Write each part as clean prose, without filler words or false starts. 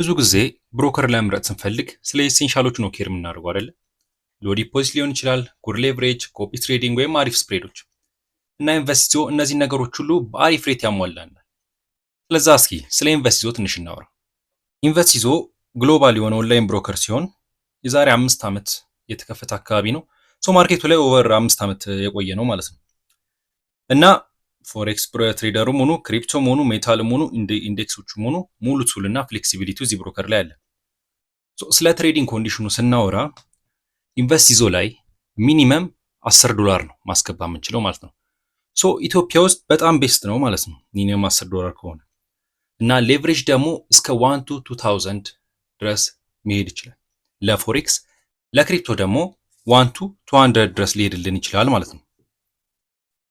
ብዙ ጊዜ ብሮከር ለመምረጥ ስንፈልግ ስለ ኤሴንሻሎች ነው ኬር የምናደርገው አይደለ? ሎ ዲፖዚት ሊሆን ይችላል፣ ጉድ ሌቨሬጅ፣ ኮፒ ትሬዲንግ ወይም አሪፍ ስፕሬዶች እና ኢንቨስቲዞ እነዚህ ነገሮች ሁሉ በአሪፍ ሬት ያሟላናል። ስለዛ እስኪ ስለ ኢንቨስቲዞ ትንሽ እናወራ። ኢንቨስቲዞ ግሎባል የሆነ ኦንላይን ብሮከር ሲሆን የዛሬ 5 ዓመት የተከፈተ አካባቢ ነው። ሶ ማርኬቱ ላይ ኦቨር 5 ዓመት የቆየ ነው ማለት ነው እና ፎሬክስ ትሬደሩም ሆኑ ክሪፕቶም ሆኑ ሜታልም ሆኑ ኢንዴክሶቹም ሆኑ ሙሉ ቱል እና ፍሌክሲቢሊቲው እዚህ ብሮከር ላይ አለ። ስለ ትሬዲንግ ኮንዲሽኑ ስናወራ ኢንቨስቲዞ ላይ ሚኒመም $10 ነው ማስገባ የምንችለው ማለት ነው። ሶ ኢትዮጵያ ውስጥ በጣም ቤስት ነው ማለት ነው ሚኒመም $10 ከሆነ እና ሌቨሬጅ ደግሞ እስከ 1 to 2000 ድረስ መሄድ ይችላል። ለፎሬክስ ለክሪፕቶ ደግሞ 1 to 200 ድረስ ሊሄድልን ይችላል ማለት ነው።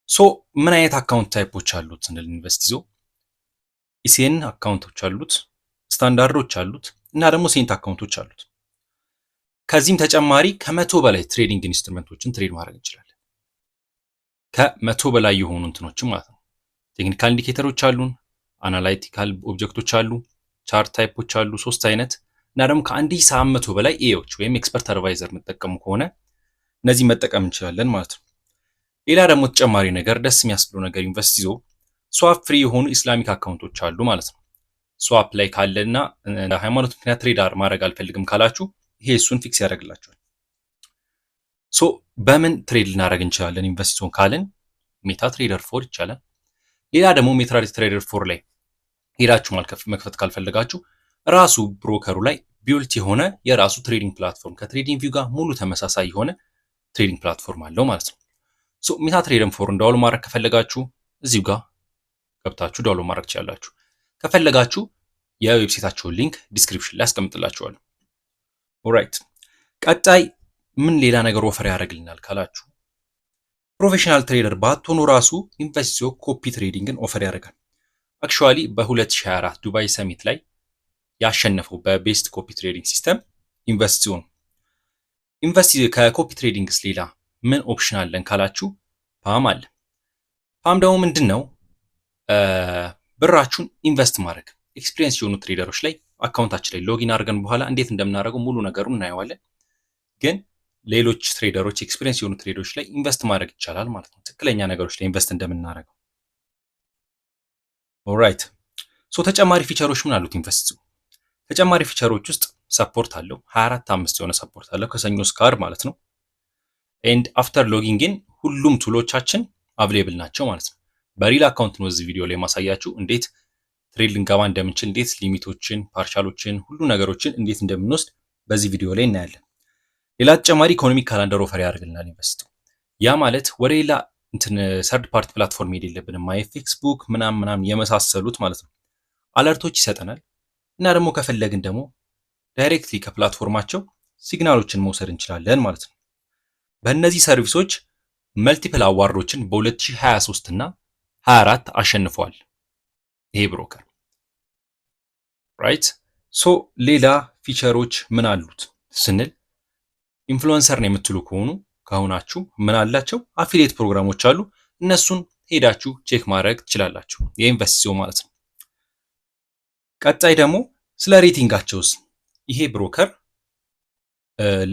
ሶ ምን አይነት አካውንት ታይፖች አሉት ስንል ኢንቨስቲዞ ኢሲኤን አካውንቶች አሉት፣ ስታንዳርዶች አሉት እና ደግሞ ሴንት አካውንቶች አሉት። ከዚህም ተጨማሪ ከመቶ በላይ ትሬዲንግ ኢንስትሩመንቶችን ትሬድ ማድረግ እንችላለን። ከመቶ በላይ የሆኑ እንትኖችን ማለት ነው። ቴክኒካል ኢንዲኬተሮች አሉን፣ አናላይቲካል ኦብጀክቶች አሉ፣ ቻርት ታይፖች አሉ 3 አይነት እና ደግሞ ከ1700 በላይ ኤዎች ወይም ኤክስፐርት አድቫይዘር የምጠቀሙ ከሆነ እነዚህ መጠቀም እንችላለን ማለት ነው። ሌላ ደግሞ ተጨማሪ ነገር ደስ የሚያስብለው ነገር ኢንቨስቲዞ ስዋፕ ፍሪ የሆኑ ኢስላሚክ አካውንቶች አሉ ማለት ነው። ስዋፕ ላይ ካለና ሃይማኖት ምክንያት ትሬድ ማድረግ አልፈልግም ካላችሁ ይሄ እሱን ፊክስ ያደርግላችኋል። ሶ በምን ትሬድ ልናደርግ እንችላለን ኢንቨስቲዞን ካልን ሜታ ትሬደር 4 ይቻላል። ሌላ ደግሞ ሜታ ትሬደር 4 ላይ ሄዳችሁ መክፈት ካልፈለጋችሁ ራሱ ብሮከሩ ላይ ቢልት የሆነ የራሱ ትሬዲንግ ፕላትፎርም ከትሬዲንግ ቪው ጋር ሙሉ ተመሳሳይ የሆነ ትሬዲንግ ፕላትፎርም አለው ማለት ነው። ሶ ሜታ ትሬደር 4 ዳውንሎድ ማድረግ ከፈለጋችሁ እዚሁ ጋር ገብታችሁ ዳውንሎድ ማድረግ ትችላላችሁ። ከፈለጋችሁ የዌብሳይታቸውን ሊንክ ዲስክሪፕሽን ላይ አስቀምጥላችኋለሁ። ኦልራይት ቀጣይ ምን ሌላ ነገር ኦፈር ያደርግልናል ካላችሁ ፕሮፌሽናል ትሬደር ባትሆኑ ራሱ ኢንቨስቲዞ ኮፒ ትሬዲንግን ኦፈር ያደርጋል። አክቹአሊ በ2024 ዱባይ ሰሚት ላይ ያሸነፈው በቤስት ኮፒ ትሬዲንግ ሲስተም ኢንቨስቲዞ ነው። ኢንቨስቲዞ ከኮፒ ትሬዲንግስ ሌላ ምን ኦፕሽን አለን ካላችሁ ፓም አለ። ፓም ደግሞ ምንድነው? ብራችሁን ኢንቨስት ማድረግ ኤክስፒሪየንስ የሆኑ ትሬደሮች ላይ አካውንታችን ላይ ሎጊን አድርገን በኋላ እንዴት እንደምናደርገው ሙሉ ነገሩን እናየዋለን። ግን ሌሎች ትሬደሮች ኤክስፒሪየንስ የሆኑ ትሬደሮች ላይ ኢንቨስት ማድረግ ይቻላል ማለት ነው፣ ትክክለኛ ነገሮች ላይ ኢንቨስት እንደምናደርገው። ኦልራይት ሶ ተጨማሪ ፊቸሮች ምን አሉት ኢንቨስቲዞ? ተጨማሪ ፊቸሮች ውስጥ ሰፖርት አለው 24/5 የሆነ ሰፖርት አለው ከሰኞ እስከ ዓርብ ማለት ነው። ኤንድ አፍተር ሎጊንግን ሁሉም ቱሎቻችን አቬሌብል ናቸው ማለት ነው። በሪል አካውንት ነው እዚህ ቪዲዮ ላይ ማሳያችሁ እንዴት ትሬድ ልንገባ እንደምንችል፣ እንዴት ሊሚቶችን፣ ፓርሻሎችን፣ ሁሉ ነገሮችን እንዴት እንደምንወስድ በዚህ ቪዲዮ ላይ እናያለን። ሌላ ተጨማሪ ኢኮኖሚክ ካላንደር ኦፈር ያደርግልናል ኢንቨስቲዞ። ያ ማለት ወደ ሌላ ሰርድ ፓርቲ ፕላትፎርም ሄድ የለብንም ማይፌክስ ቡክ ምናምን የመሳሰሉት ማለት ነው። አለርቶች ይሰጠናል እና ደግሞ ከፈለግን ደግሞ ዳይሬክትሊ ከፕላትፎርማቸው ሲግናሎችን መውሰድ እንችላለን ማለት ነው። በእነዚህ ሰርቪሶች መልቲፕል አዋርዶችን በ2023 እና 24 አሸንፈዋል ይሄ ብሮከር ራይት። ሶ ሌላ ፊቸሮች ምን አሉት ስንል ኢንፍሉዌንሰር ነው የምትሉ ከሆኑ ካሁናችሁ ምን አላቸው? አፊሊየት ፕሮግራሞች አሉ። እነሱን ሄዳችሁ ቼክ ማድረግ ትችላላችሁ የኢንቨስቲዞ ማለት ነው። ቀጣይ ደግሞ ስለ ሬቲንጋቸውስ ይሄ ብሮከር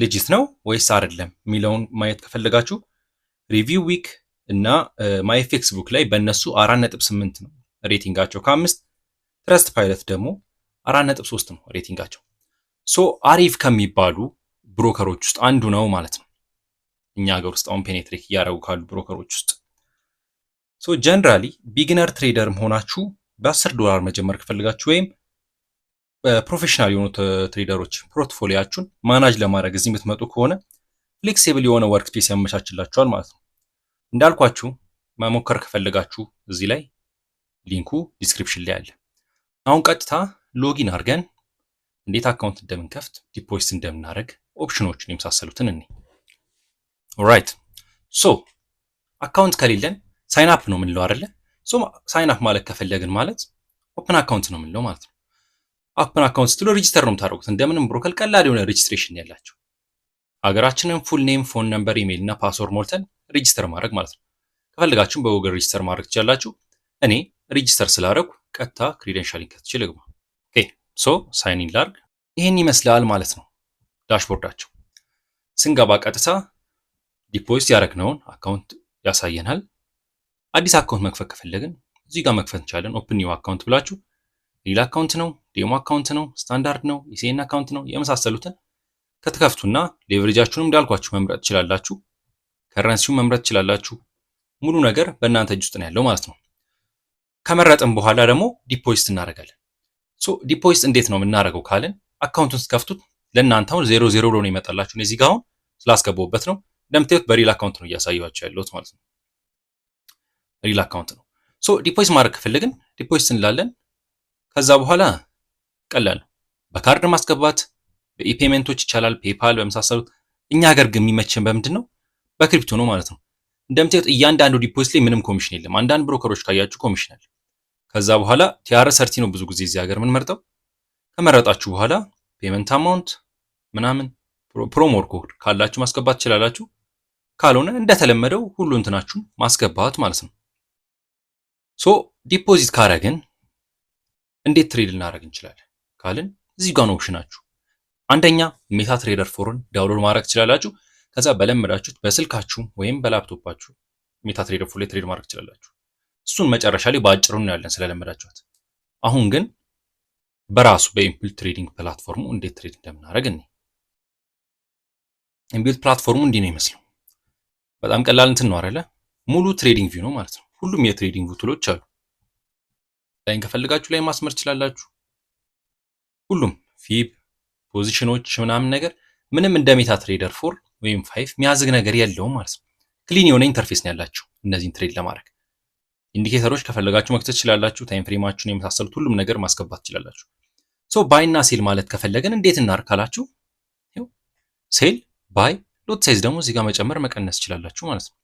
ልጅት ነው ወይስ አይደለም የሚለውን ማየት ከፈለጋችሁ ሪቪው ዊክ እና ማይፌክስ ቡክ ላይ በእነሱ 4.8 ነው ሬቲንጋቸው ከ5፣ ትረስት ፓይለት ደግሞ 4.3 ነው ሬቲንጋቸው። ሶ አሪፍ ከሚባሉ ብሮከሮች ውስጥ አንዱ ነው ማለት ነው እኛ ሀገር ውስጥ አሁን ፔኔትሬት እያደረጉ ካሉ ብሮከሮች ውስጥ። ሶ ጀነራሊ ቢግነር ትሬደርም ሆናችሁ $10 መጀመር ከፈልጋችሁ ወይም ፕሮፌሽናል የሆኑ ትሬደሮች ፖርትፎሊያችሁን ማናጅ ለማድረግ እዚህ የምትመጡ ከሆነ ፍሌክሲብል የሆነ ወርክ ስፔስ ያመቻችላችኋል ማለት ነው። እንዳልኳችሁ መሞከር ከፈለጋችሁ እዚህ ላይ ሊንኩ ዲስክሪፕሽን ላይ አለ። አሁን ቀጥታ ሎጊን አድርገን እንዴት አካውንት እንደምንከፍት ዲፖዚት እንደምናደርግ ኦፕሽኖችን የመሳሰሉትን እኔ ኦልራይት ሶ አካውንት ከሌለን ሳይን አፕ ነው የምንለው አይደለ? ሶ ሳይን አፕ ማለት ከፈለግን ማለት ኦፕን አካውንት ነው የምንለው ማለት ነው። ኦፕን አካውንት ስትሉ ሬጂስተር ነው የምታደርጉት። እንደምንም ብሮከር ቀላል የሆነ ሬጂስትሬሽን ያላቸው ሀገራችንን ፉል ኔም፣ ፎን ነምበር፣ ኢሜይል እና ፓስወርድ ሞልተን ሬጂስተር ማድረግ ማለት ነው። ከፈለጋችሁም በጉግል ሬጂስተር ማድረግ ትችላላችሁ። እኔ ሬጂስተር ስላደረኩ ቀጥታ ክሬደንሻሊንግ ከትችል ግባ። ኦኬ ሶ ሳይን ኢን ላርግ። ይህን ይመስላል ማለት ነው ዳሽቦርዳቸው። ስንገባ ቀጥታ ዲፖዚት ያደረግነውን አካውንት ያሳየናል። አዲስ አካውንት መክፈት ከፈለግን እዚህ ጋር መክፈት እንችላለን። ኦፕን ኒው አካውንት ብላችሁ ሪል አካውንት ነው፣ ዴሞ አካውንት ነው፣ ስታንዳርድ ነው፣ ኢሲኤን አካውንት ነው የመሳሰሉትን ከተከፍቱና ሌቨሬጃችሁንም እንዳልኳችሁ መምረጥ ትችላላችሁ። ከረንሲውን መምረጥ ትችላላችሁ። ሙሉ ነገር በእናንተ እጅ ውስጥ ነው ያለው ማለት ነው። ከመረጥን በኋላ ደግሞ ዲፖዚት እናደርጋለን። ሶ ዲፖዚት እንዴት ነው የምናደርገው ካልን አካውንቱን ስትከፍቱት ለእናንተ አሁን 00 ብሎ ነው ይመጣላችሁ። እዚህ ጋር አሁን ስላስገባሁበት ነው። እንደምታዩት በሪል አካውንት ነው እያሳየኋችሁ ያለሁት ማለት ነው። ሪል አካውንት ነው። ሶ ዲፖዚት ማድረግ ከፈለግን ዲፖዚት እንላለን። ከዛ በኋላ ቀላል ነው። በካርድ ማስገባት በኢፔመንቶች ይቻላል፣ ፔፓል በመሳሰሉት። እኛ ሀገር ግን የሚመቸን በምንድን ነው? በክሪፕቶ ነው ማለት ነው። እንደምታዩት እያንዳንዱ ዲፖዚት ላይ ምንም ኮሚሽን የለም። አንዳንድ ብሮከሮች ካያችሁ ኮሚሽን አለ። ከዛ በኋላ ቲአር ሰርቲ ነው ብዙ ጊዜ እዚህ ሀገር የምንመርጠው። ከመረጣችሁ በኋላ ፔመንት አማውንት ምናምን ፕሮሞር ኮድ ካላችሁ ማስገባት ትችላላችሁ። ካልሆነ እንደተለመደው ሁሉ እንትናችሁን ማስገባት ማለት ነው። ሶ ዲፖዚት ካረግን እንዴት ትሬድ ልናደርግ እንችላለን ካልን እዚህ ጋር ነው ኦፕሽናችሁ። አንደኛ ሜታ ትሬደር ፎርን ዳውንሎድ ማድረግ ትችላላችሁ። ከዛ በለመዳችሁት በስልካችሁ ወይም በላፕቶፓችሁ ሜታ ትሬደር ፎር ላይ ትሬድ ማድረግ ትችላላችሁ። እሱን መጨረሻ ላይ በአጭሩ ነው ያለን ስለለመዳችኋት። አሁን ግን በራሱ በኢምፕል ትሬዲንግ ፕላትፎርሙ እንዴት ትሬድ እንደምናደርግ እኔ ኢምፕል ፕላትፎርሙ እንዲህ ነው ይመስለው። በጣም ቀላል እንትን ነው አይደለ? ሙሉ ትሬዲንግ ቪው ነው ማለት ነው። ሁሉም የትሬዲንግ ቪው ቱሎች አሉ። ላይን ከፈልጋችሁ ላይ ማስመር ትችላላችሁ። ሁሉም ፊብ ፖዚሽኖች ምናምን ነገር ምንም እንደ ሜታ ትሬደር ፎር ወይም 5 የሚያዝግ ነገር የለውም ማለት ነው። ክሊን የሆነ ኢንተርፌስ ነው ያላችሁ እነዚህን ትሬድ ለማድረግ። ኢንዲኬተሮች ከፈለጋችሁ መክተት ትችላላችሁ። ታይም ፍሬማችሁን የመሳሰሉት ሁሉም ነገር ማስገባት ትችላላችሁ። ሶ ባይ እና ሴል ማለት ከፈለገን እንዴት እናድርግ ካላችሁ ሴል ባይ ሎት ሳይዝ ደግሞ እዚህ ጋር መጨመር መቀነስ ትችላላችሁ ማለት ነው።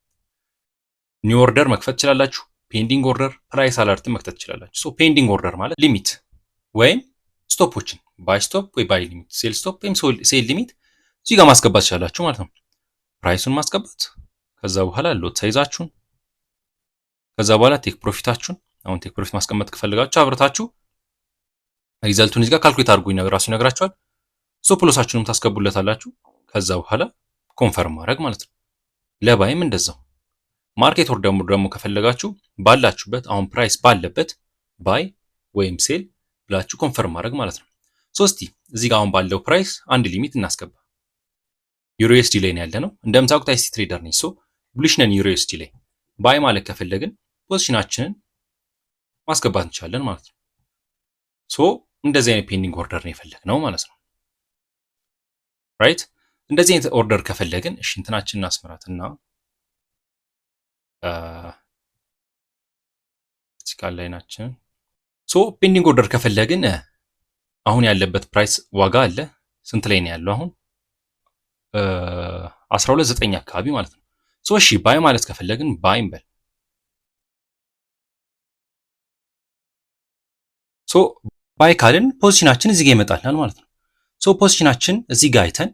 ኒው ኦርደር መክፈት ትችላላችሁ። ፔንዲንግ ኦርደር፣ ፕራይስ አለርት መክፈት ትችላላችሁ። ሶ ፔንዲንግ ኦርደር ማለት ሊሚት ወይም ስቶፖችን ባይ ስቶፕ ወይ ባይ ሊሚት፣ ሴል ስቶፕ ወይም ሴል ሊሚት እዚህ ጋር ማስገባት ትችላላችሁ ማለት ነው። ፕራይሱን ማስገባት፣ ከዛ በኋላ ሎት ሳይዛችሁን፣ ከዛ በኋላ ቴክ ፕሮፊታችሁን። አሁን ቴክ ፕሮፊት ማስቀመጥ ከፈለጋችሁ አብረታችሁ ሪዛልቱን እዚህ ጋር ካልኩሌት አድርጉ ራሱ ይነግራችኋል። ስቶፕ ሎሳችሁንም ታስገቡለታላችሁ። ከዛ በኋላ ኮንፈርም ማድረግ ማለት ነው። ለባይም እንደዛው ማርኬት ኦርደር ደግሞ ከፈለጋችሁ ባላችሁበት አሁን ፕራይስ ባለበት ባይ ወይም ሴል ብላችሁ ኮንፈርም ማድረግ ማለት ነው። ሶስቲ እዚህ ጋር አሁን ባለው ፕራይስ አንድ ሊሚት እናስገባ። ዩሮኤስዲ ላይ ነው ያለ ነው እንደምታውቁት አይሲ ትሬደር ነኝ። ሶ ቡሊሽ ነን ዩሮኤስዲ ላይ ባይ ማለት ከፈለግን ፖዚሽናችንን ማስገባት እንችላለን ማለት ነው። ሶ እንደዚህ አይነት ፔንዲንግ ኦርደር ነው የፈለግነው ማለት ነው። ራይት እንደዚህ አይነት ኦርደር ከፈለግን እሺ እንትናችንን እናስመራትና ቨርቲካል ላይናችን ሶ ፔንዲንግ ኦርደር ከፈለግን አሁን ያለበት ፕራይስ ዋጋ አለ። ስንት ላይ ነው ያለው አሁን? 12.9 አካባቢ ማለት ነው። ሶ እሺ ባይ ማለት ከፈለግን ባይ እንበል። ሶ ባይ ካልን ፖዚሽናችን እዚህ ጋር ይመጣልናል ማለት ነው። ሶ ፖዚሽናችን እዚህ ጋር አይተን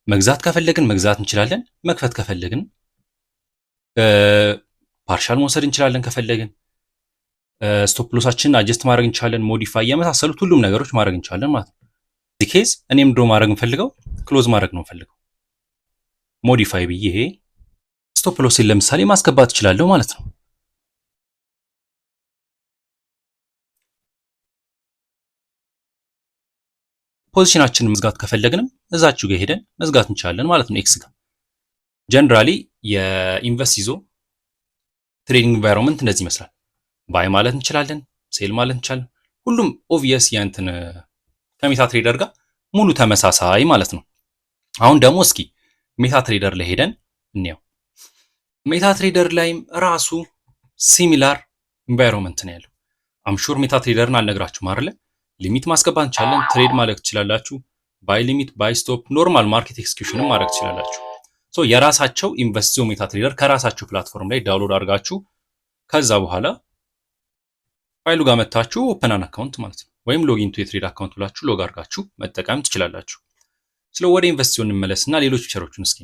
መግዛት ከፈለግን መግዛት እንችላለን። መክፈት ከፈለግን ፓርሻል መውሰድ እንችላለን። ከፈለግን ስቶፕ ሎሳችንን አጀስት ማድረግ እንችላለን። ሞዲፋይ የመሳሰሉት ሁሉም ነገሮች ማድረግ እንችላለን ማለት ነው። እዚህ ኬዝ እኔም ድሮ ማድረግ እንፈልገው ክሎዝ ማድረግ ነው እንፈልገው ሞዲፋይ ብዬ ስቶፕ ሎስን ለምሳሌ ማስገባት እችላለሁ ማለት ነው። ፖዚሽናችንን መዝጋት ከፈለግንም እዛችሁ ጋር ሄደን መዝጋት እንችላለን ማለት ነው። ኤክስ ጋር ጀነራሊ የኢንቨስት ይዞ ትሬዲንግ ኢንቫይሮንመንት እንደዚህ ይመስላል። ባይ ማለት እንችላለን፣ ሴል ማለት እንችላለን። ሁሉም ኦብቪየስ ያንተን ከሜታ ትሬደር ጋር ሙሉ ተመሳሳይ ማለት ነው። አሁን ደግሞ እስኪ ሜታ ትሬደር ላይ ሄደን እንየው። ሜታ ትሬደር ላይም ራሱ ሲሚላር ኢንቫይሮንመንት ነው ያለው። አምሹር ሜታ ትሬደርን አልነግራችሁም አይደለ? ሊሚት ማስገባት እንችላለን፣ ትሬድ ማለት ትችላላችሁ። ባይ ሊሚት፣ ባይ ስቶፕ፣ ኖርማል ማርኬት ኤክስኪዩሽንም ማድረግ ትችላላችሁ። ሶ የራሳቸው ኢንቨስቲው ሜታ ትሬደር ከራሳችሁ ፕላትፎርም ላይ ዳውንሎድ አድርጋችሁ ከዛ በኋላ ፋይሉ ጋር መታችሁ ኦፕን አን አካውንት ማለት ነው። ወይም ሎጊን ቱ የትሬድ አካውንት ብላችሁ ሎግ አድርጋችሁ መጠቀም ትችላላችሁ። ስለ ወደ ኢንቨስቲው እንመለስና ሌሎች ፊቸሮችን እስኪ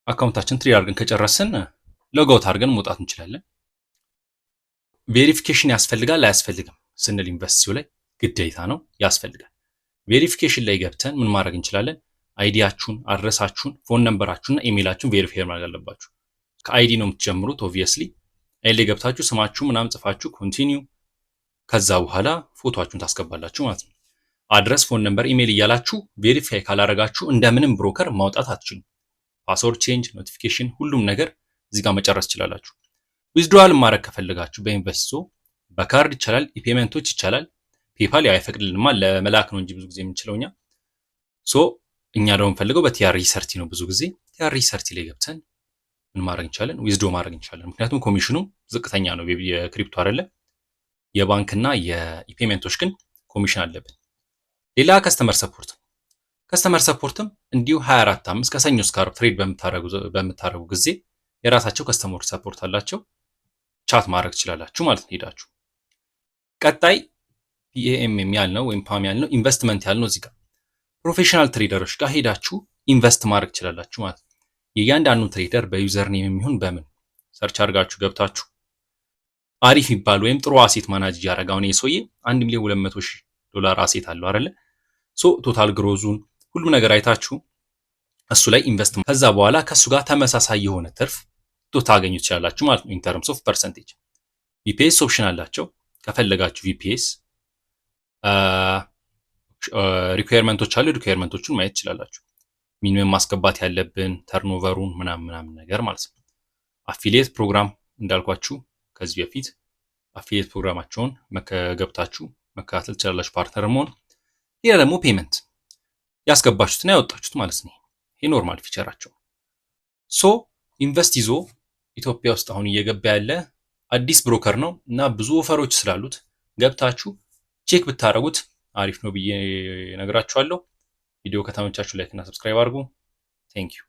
አካውንታችን ትሬድ አድርገን ከጨረስን ሎግ አውት አድርገን መውጣት እንችላለን። ቬሪፊኬሽን ያስፈልጋል አያስፈልግም ስንል ኢንቨስቲው ላይ ግዴታ ነው ያስፈልጋል። ቬሪፊኬሽን ላይ ገብተን ምን ማድረግ እንችላለን? አይዲያችሁን፣ አድረሳችሁን፣ ፎን ነምበራችሁንና ኢሜይላችሁን ቬሪፋይ ማድረግ አለባችሁ። ከአይዲ ነው የምትጀምሩት ኦብቪየስሊ። አይዲ ላይ ገብታችሁ ስማችሁ ምናምን ጽፋችሁ ኮንቲኒው፣ ከዛ በኋላ ፎቶአችሁን ታስገባላችሁ ማለት ነው። አድረስ፣ ፎን ነምበር፣ ኢሜይል እያላችሁ ቬሪፋይ ካላረጋችሁ እንደምንም ብሮከር ማውጣት አትችሉም። ፓስወርድ ቼንጅ፣ ኖቲፊኬሽን፣ ሁሉም ነገር እዚህ ጋር መጨረስ ትችላላችሁ። ዊዝድሮዋል ማድረግ ከፈለጋችሁ በኢንቨስቶ በካርድ ይቻላል፣ ኢፔመንቶች ይቻላል። ፔፓል ያው አይፈቅድልንማ ለመላክ ነው እንጂ ብዙ ጊዜ የምንችለው እኛ። እኛ ደግሞ የምንፈልገው በቲአር ሰርቲ ነው። ብዙ ጊዜ ቲአር ሰርቲ ላይ ገብተን ምን ማድረግ እንችላለን? ዊዝድሮ ማድረግ እንችላለን። ምክንያቱም ኮሚሽኑ ዝቅተኛ ነው የክሪፕቶ አይደለ። የባንክና የኢፔመንቶች ግን ኮሚሽን አለብን። ሌላ ከስተመር ሰፖርት። ከስተመር ሰፖርትም እንዲሁ 24/5 ከሰኞ እስከ ዓርብ ትሬድ በምታረጉ ጊዜ የራሳቸው ከስተመር ሰፖርት አላቸው። ቻት ማድረግ ትችላላችሁ ማለት ነው ሄዳችሁ። ቀጣይ ፒኤም ያልነው ወይም ፓም ያልነው ኢንቨስትመንት ያልነው እዚህ ጋር ፕሮፌሽናል ትሬደሮች ጋር ሄዳችሁ ኢንቨስት ማድረግ ትችላላችሁ ማለት ነው። የእያንዳንዱ ትሬደር በዩዘር ኔም የሚሆን በምን ሰርች አድርጋችሁ ገብታችሁ አሪፍ የሚባል ወይም ጥሩ አሴት ማናጅ እያደረገ አሁን የሰውዬ $1,200,000 አሴት አለው አይደለ? ቶታል ግሮዙን ሁሉም ነገር አይታችሁ እሱ ላይ ኢንቨስት ከዛ በኋላ ከሱ ጋር ተመሳሳይ የሆነ ትርፍ ታገኙ ትችላላችሁ ማለት ነው። ኢን ተርምስ ኦፍ ፐርሰንቴጅ ቪፒኤስ ኦፕሽን አላቸው። ከፈለጋችሁ ቪፒኤስ ሪኳየርመንቶች አሉ። ሪኳየርመንቶቹን ማየት ትችላላችሁ። ሚኒመም ማስገባት ያለብን ተርኖቨሩን ምናምን ነገር ማለት ነው። አፊሊየት ፕሮግራም እንዳልኳችሁ ከዚህ በፊት አፊሊየት ፕሮግራማቸውን ገብታችሁ መከታተል ትችላላችሁ፣ ፓርትነር መሆን። ሌላ ደግሞ ፔመንት ያስገባችሁትና ያወጣችሁት ማለት ነው። ይሄ ኖርማል ፊቸራቸው። ኢንቨስት ይዞ ኢትዮጵያ ውስጥ አሁን እየገባ ያለ አዲስ ብሮከር ነው እና ብዙ ኦፈሮች ስላሉት ገብታችሁ ቼክ ብታረጉት አሪፍ ነው ብዬ ነግራችኋለሁ። ቪዲዮ ከተመቻችሁ ላይክ እና ሰብስክራይብ አድርጉ። ቴንክ ዩ